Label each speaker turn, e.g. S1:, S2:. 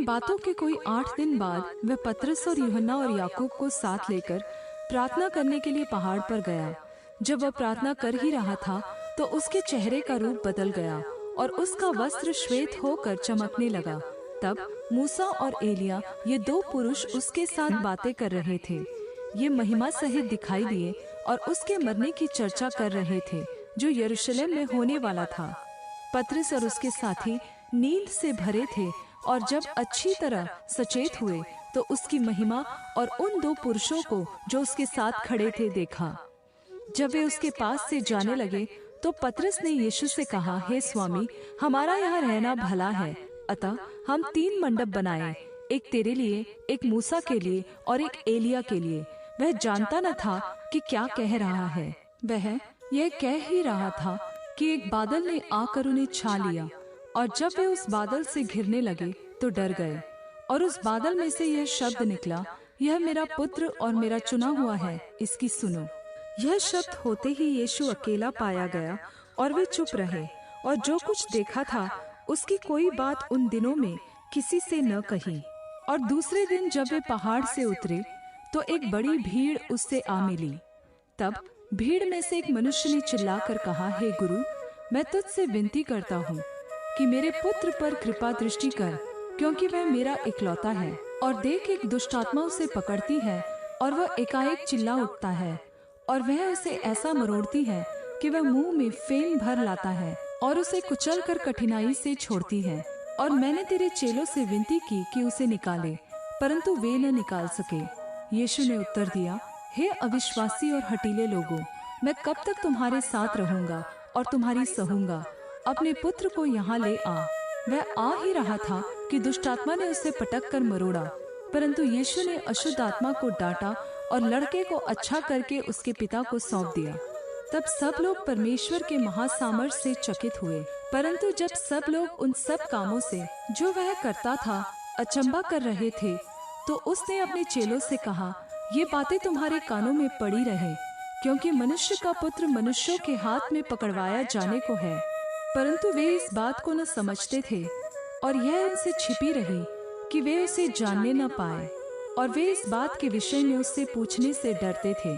S1: इन बातों के कोई 8 दिन बाद वह पतरस और यूहन्ना और याकूब को साथ लेकर प्रार्थना करने के लिए पहाड़ पर गया। जब वह प्रार्थना कर ही रहा था तो उसके चेहरे का रूप बदल गया और उसका वस्त्र श्वेत होकर चमकने लगा। तब मूसा और एलिया, ये 2 पुरुष उसके साथ बातें कर रहे थे। ये महिमा सहित दिखाई दिए और उसके मरने की चर्चा कर रहे थे जो यरूशलेम में होने वाला था। पतरस और उसके साथी नींद से भरे थे और जब अच्छी तरह सचेत हुए तो उसकी महिमा और उन 2 पुरुषों को जो उसके साथ खड़े थे देखा। जब वे उसके पास से जाने लगे तो पतरस ने यीशु से कहा, हे स्वामी, हमारा यहाँ रहना भला है, अतः हम 3 मंडप बनाए, एक तेरे लिए, एक मूसा के लिए और एक एलिया के लिए। वह जानता न था कि क्या कह रहा है। वह यह कह ही रहा था कि एक बादल ने आकर उन्हें छा लिया और जब वे उस बादल से घिरने लगे तो डर गए। और उस बादल में से यह शब्द निकला, यह मेरा पुत्र और मेरा चुना हुआ है, इसकी सुनो। यह शब्द होते ही यीशु अकेला पाया गया और वे चुप रहे और जो कुछ देखा था उसकी कोई बात उन दिनों में किसी से न कही। और दूसरे दिन जब वे पहाड़ से उतरे तो एक बड़ी भीड़ उससे आ मिली। तब भीड़ में से एक मनुष्य ने चिल्लाकर कहा, हे गुरु, मैं तुझसे विनती करता हूँ कि मेरे पुत्र पर कृपा दृष्टि कर, क्योंकि वह मेरा इकलौता है और देख, एक दुष्ट आत्मा उसे पकड़ती है और वह एकाएक चिल्ला उठता है और वह उसे ऐसा मरोड़ती है कि वह मुंह में फेन भर लाता है और उसे कुचल कर कठिनाई से छोड़ती है। और मैंने तेरे चेलों से विनती की कि उसे निकाले, परंतु वे न निकाल सके। यीशु ने उत्तर दिया, हे अविश्वासी और हठीले लोगों, मैं कब तक तुम्हारे साथ रहूंगा और तुम्हारी सहूंगा। अपने पुत्र को यहाँ ले आ। वह आ ही रहा था कि दुष्ट आत्मा ने उसे पटक कर मरोड़ा, परंतु यीशु ने अशुद्ध आत्मा को डांटा और लड़के को अच्छा करके उसके पिता को सौंप दिया। तब सब लोग परमेश्वर के महासामर्थ्य से चकित हुए। परंतु जब सब लोग उन सब कामों से जो वह करता था अचंभा कर रहे थे, तो उसने अपने चेलों से कहा, ये बातें तुम्हारे कानों में पड़ी रहे, क्योंकि मनुष्य का पुत्र मनुष्यों के हाथ में पकड़वाया जाने को है। परंतु वे इस बात को न समझते थे और यह उनसे छिपी रही कि वे उसे जानने न पाए, और वे इस बात के विषय में उससे पूछने से डरते थे।